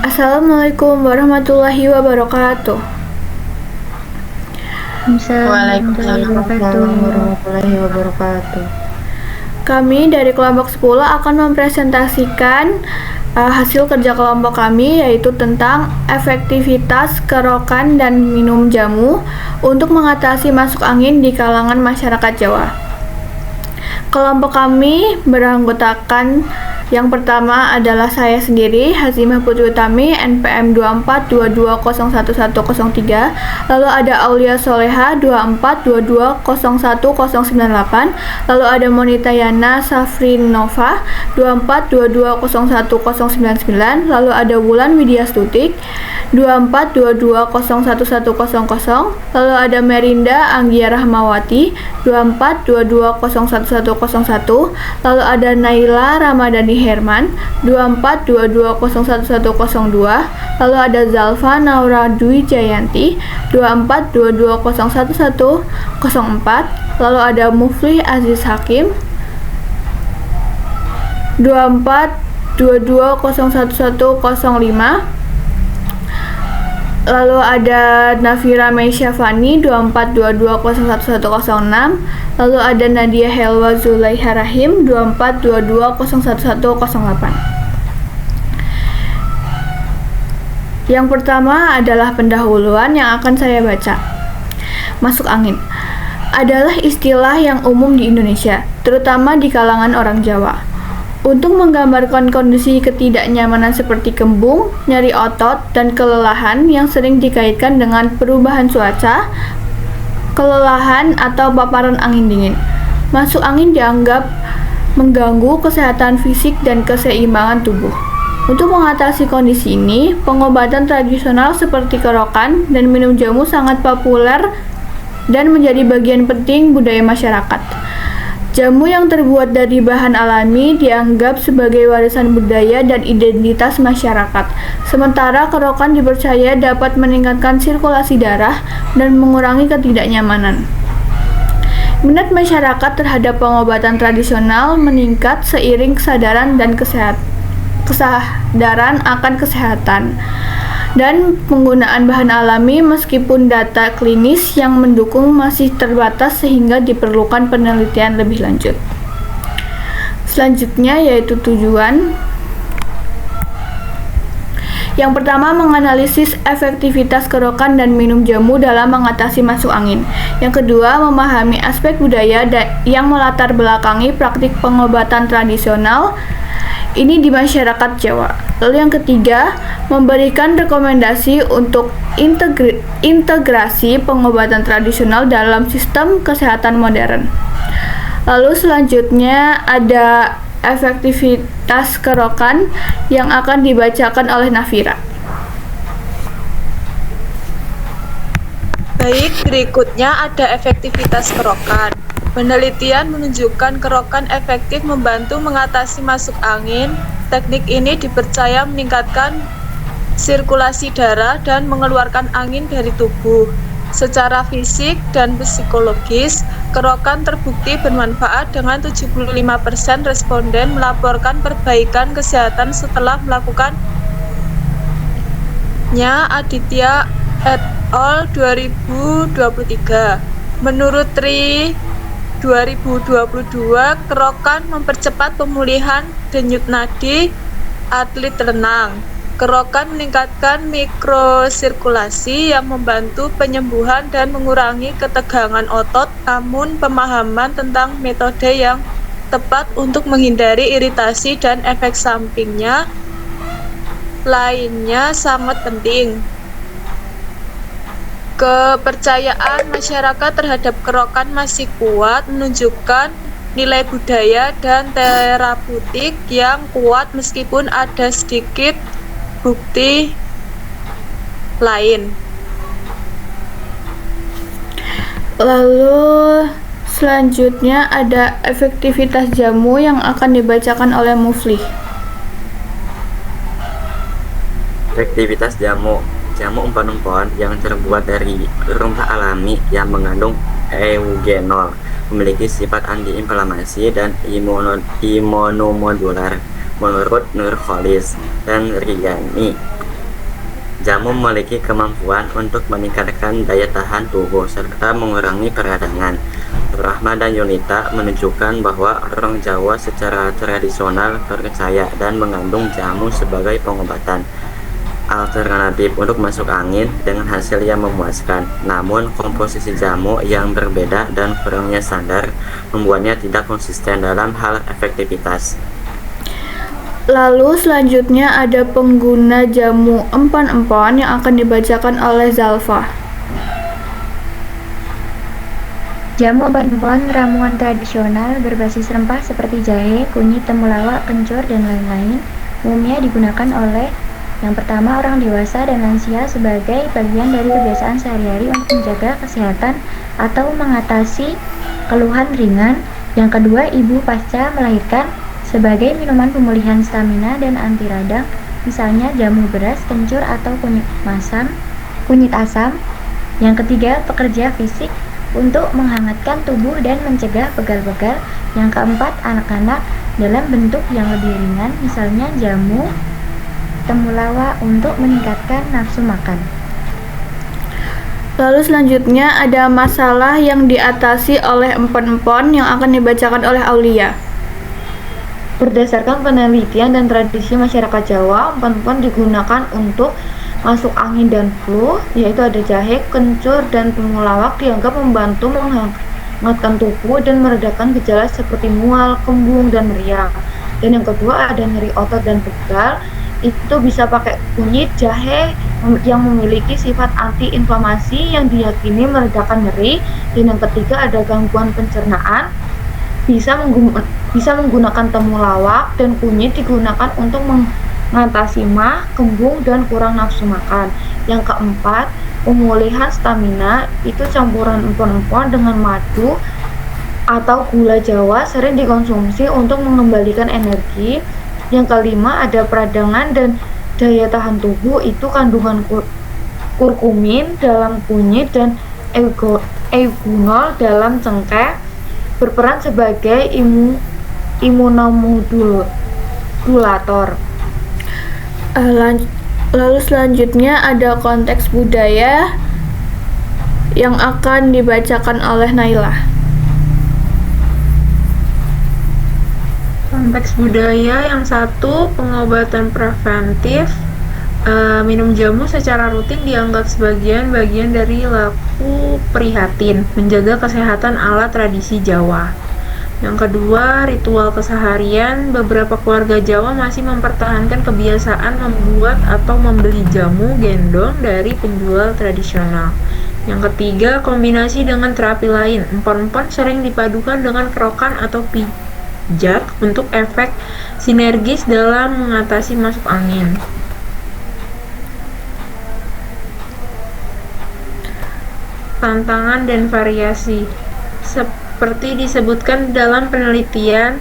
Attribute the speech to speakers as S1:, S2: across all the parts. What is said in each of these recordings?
S1: Assalamualaikum warahmatullahi wabarakatuh.
S2: Waalaikumsalam
S3: Wabarakatuh.
S2: warahmatullahi wabarakatuh.
S1: Kami dari kelompok 10 akan mempresentasikan hasil kerja kelompok kami, yaitu tentang efektivitas kerokan dan minum jamu untuk mengatasi masuk angin di kalangan masyarakat Jawa. Kelompok kami beranggotakan, yang pertama adalah saya sendiri, Hazimah Putri Utami, NPM 2422011103. Lalu ada Aulia Soleha 24220198. Lalu ada Monita Yana Safrinova 24220199. Lalu ada Wulan Widya Stutik 2422011100. Lalu ada Merinda Anggia Rahmawati 2422011101. Lalu ada Naila Ramadhani Herman 2422011102. Lalu ada Zalfa Naura Dwi Jayanti 2422011104. Lalu ada Mufli Aziz Hakim 2422011105. Lalu ada Nafira Meisyafani 2422011106. Lalu ada Nadia Helwa Zulaiha Rahim 2422011108. Yang pertama adalah pendahuluan yang akan saya baca. Masuk angin adalah istilah yang umum di Indonesia, terutama di kalangan orang Jawa, untuk menggambarkan kondisi ketidaknyamanan seperti kembung, nyeri otot, dan kelelahan yang sering dikaitkan dengan perubahan cuaca, kelelahan, atau paparan angin dingin. Masuk angin dianggap mengganggu kesehatan fisik dan keseimbangan tubuh. Untuk mengatasi kondisi ini, pengobatan tradisional seperti kerokan dan minum jamu sangat populer dan menjadi bagian penting budaya masyarakat. Jamu yang terbuat dari bahan alami dianggap sebagai warisan budaya dan identitas masyarakat. Sementara kerokan dipercaya dapat meningkatkan sirkulasi darah dan mengurangi ketidaknyamanan. Minat masyarakat terhadap pengobatan tradisional meningkat seiring kesadaran akan kesehatan dan penggunaan bahan alami, meskipun data klinis yang mendukung masih terbatas sehingga diperlukan penelitian lebih lanjut. Selanjutnya yaitu tujuan. Yang pertama, menganalisis efektivitas kerokan dan minum jamu dalam mengatasi masuk angin. Yang kedua, memahami aspek budaya yang melatar belakangi praktik pengobatan tradisional ini di masyarakat Jawa. Lalu yang ketiga, memberikan rekomendasi untuk integrasi pengobatan tradisional dalam sistem kesehatan modern. Lalu selanjutnya ada efektivitas kerokan yang akan dibacakan oleh Nafira.
S4: Baik, berikutnya ada efektivitas kerokan. Penelitian menunjukkan kerokan efektif membantu mengatasi masuk angin. Teknik ini dipercaya meningkatkan sirkulasi darah dan mengeluarkan angin dari tubuh. Secara fisik dan psikologis, kerokan terbukti bermanfaat dengan 75% responden melaporkan perbaikan kesehatan setelah melakukannya. Aditya et al. 2023. Menurut TRI 2022, kerokan mempercepat pemulihan denyut nadi atlet renang. Kerokan meningkatkan mikrosirkulasi yang membantu penyembuhan dan mengurangi ketegangan otot. Namun pemahaman tentang metode yang tepat untuk menghindari iritasi dan efek sampingnya lainnya sangat penting. Kepercayaan masyarakat terhadap kerokan masih kuat, menunjukkan nilai budaya dan terapeutik yang kuat meskipun ada sedikit bukti lain.
S1: Lalu selanjutnya ada efektivitas jamu yang akan dibacakan oleh Mufli.
S3: Efektivitas jamu umpan-umpan yang terbuat dari rumpah alami yang mengandung eugenol, memiliki sifat antiinflamasi dan imunomodular menurut Nurholis dan Rigani. Jamu memiliki kemampuan untuk meningkatkan daya tahan tubuh serta mengurangi peradangan. Rahma dan Yunita menunjukkan bahwa orang Jawa secara tradisional percaya dan mengandung jamu sebagai pengobatan alternatif untuk masuk angin dengan hasil yang memuaskan. Namun, komposisi jamu yang berbeda dan kurangnya sadar membuatnya tidak konsisten dalam hal efektivitas.
S1: Lalu selanjutnya ada pengguna jamu empon-empon yang akan dibacakan oleh Zalfa.
S2: Jamu empon-empon ramuan tradisional berbasis rempah seperti jahe, kunyit, temulawak, kencur, dan lain-lain. Umumnya digunakan oleh yang pertama orang dewasa dan lansia sebagai bagian dari kebiasaan sehari-hari untuk menjaga kesehatan atau mengatasi keluhan ringan. Yang kedua, ibu pasca melahirkan sebagai minuman pemulihan stamina dan anti radang, misalnya jamu beras, kencur, atau kunyit asam. Yang ketiga, pekerja fisik untuk menghangatkan tubuh dan mencegah pegal-pegal. Yang keempat, anak-anak dalam bentuk yang lebih ringan, misalnya jamu temulawak untuk meningkatkan nafsu makan.
S1: Lalu selanjutnya ada masalah yang diatasi oleh empon-empon yang akan dibacakan oleh Aulia.
S2: Berdasarkan penelitian dan tradisi masyarakat Jawa, empon-empon digunakan untuk masuk angin dan flu, yaitu ada jahe, kencur, dan temulawak dianggap membantu menghangatkan tubuh dan meredakan gejala seperti mual, kembung, dan meriang. Dan yang kedua ada nyeri otot dan pegal, itu bisa pakai kunyit, jahe yang memiliki sifat anti-inflamasi yang diyakini meredakan nyeri. Dan yang ketiga ada gangguan pencernaan, bisa menggunakan temulawak, dan kunyit digunakan untuk mengatasi mah, kembung, dan kurang nafsu makan. Yang keempat, pemulihan stamina, itu campuran empon-empon dengan madu atau gula Jawa sering dikonsumsi untuk mengembalikan energi. Yang kelima ada peradangan dan daya tahan tubuh, itu kandungan kurkumin dalam kunyit dan eugenol dalam cengkeh berperan sebagai imunomodulator.
S1: Lalu selanjutnya ada konteks budaya yang akan dibacakan oleh Naila.
S4: Konteks budaya yang satu, pengobatan preventif. Minum jamu secara rutin dianggap sebagian bagian dari laku prihatin, menjaga kesehatan ala tradisi Jawa. Yang kedua, ritual keseharian. Beberapa keluarga Jawa masih mempertahankan kebiasaan membuat atau membeli jamu gendong dari penjual tradisional. Yang ketiga, kombinasi dengan terapi lain. Empon-empon sering dipadukan dengan kerokan atau pijat untuk efek sinergis dalam mengatasi masuk angin. Tantangan dan variasi. Seperti disebutkan dalam penelitian,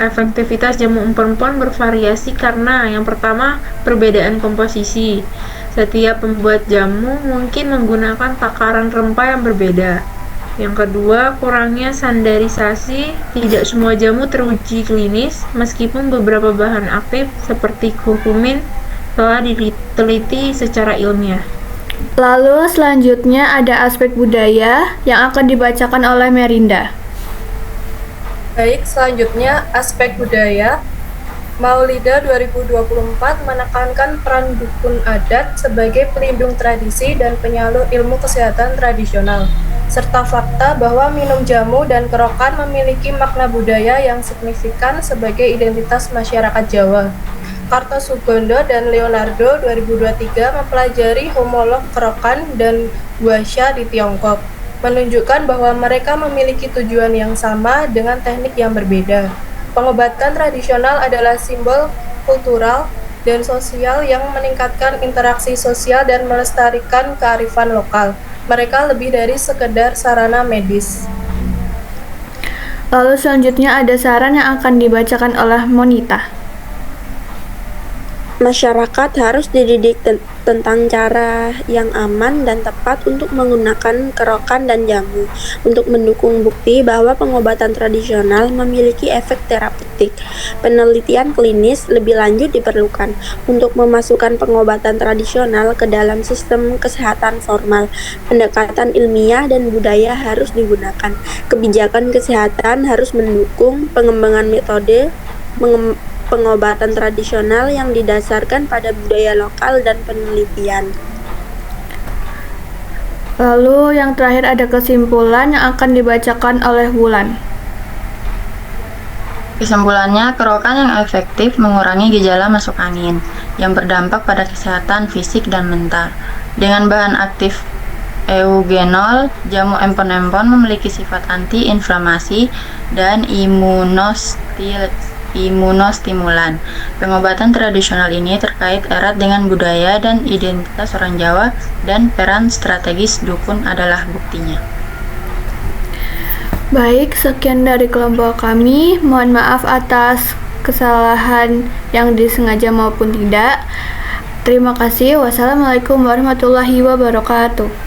S4: efektivitas jamu empon-empon bervariasi karena yang pertama, perbedaan komposisi. Setiap pembuat jamu mungkin menggunakan takaran rempah yang berbeda. Yang kedua, kurangnya standarisasi. Tidak semua jamu teruji klinis, meskipun beberapa bahan aktif seperti kurkumin telah diteliti secara ilmiah.
S1: Lalu selanjutnya ada aspek budaya yang akan dibacakan oleh Merinda.
S5: Baik, selanjutnya aspek budaya. Maulida 2024 menekankan peran dukun adat sebagai pelindung tradisi dan penyalur ilmu kesehatan tradisional, serta fakta bahwa minum jamu dan kerokan memiliki makna budaya yang signifikan sebagai identitas masyarakat Jawa. Kartosugondo dan Leonardo 2023 mempelajari homolog kerokan dan guasha di Tiongkok, menunjukkan bahwa mereka memiliki tujuan yang sama dengan teknik yang berbeda. Pengobatan tradisional adalah simbol kultural dan sosial yang meningkatkan interaksi sosial dan melestarikan kearifan lokal. Mereka lebih dari sekedar sarana medis.
S1: Lalu selanjutnya ada saran yang akan dibacakan oleh Monita.
S6: Masyarakat harus dididik tentang cara yang aman dan tepat untuk menggunakan kerokan dan jamu, untuk mendukung bukti bahwa pengobatan tradisional memiliki efek terapeutik. terapeutik. Penelitian klinis lebih lanjut diperlukan untuk memasukkan pengobatan tradisional ke dalam sistem kesehatan formal. Pendekatan ilmiah dan budaya harus digunakan. Kebijakan kesehatan harus mendukung pengembangan metode pengobatan tradisional yang didasarkan pada budaya lokal dan penelitian.
S1: Lalu yang terakhir ada kesimpulan yang akan dibacakan oleh Wulan.
S7: Kesimpulannya, kerokan yang efektif mengurangi gejala masuk angin yang berdampak pada kesehatan fisik dan mental. Dengan bahan aktif eugenol, jamu empon-empon memiliki sifat anti-inflamasi dan imunostimulan. Pengobatan tradisional ini terkait erat dengan budaya dan identitas orang Jawa, dan peran strategis dukun adalah buktinya.
S1: Baik, sekian dari kelompok kami. Mohon maaf atas kesalahan yang disengaja maupun tidak. Terima kasih. Wassalamualaikum warahmatullahi wabarakatuh.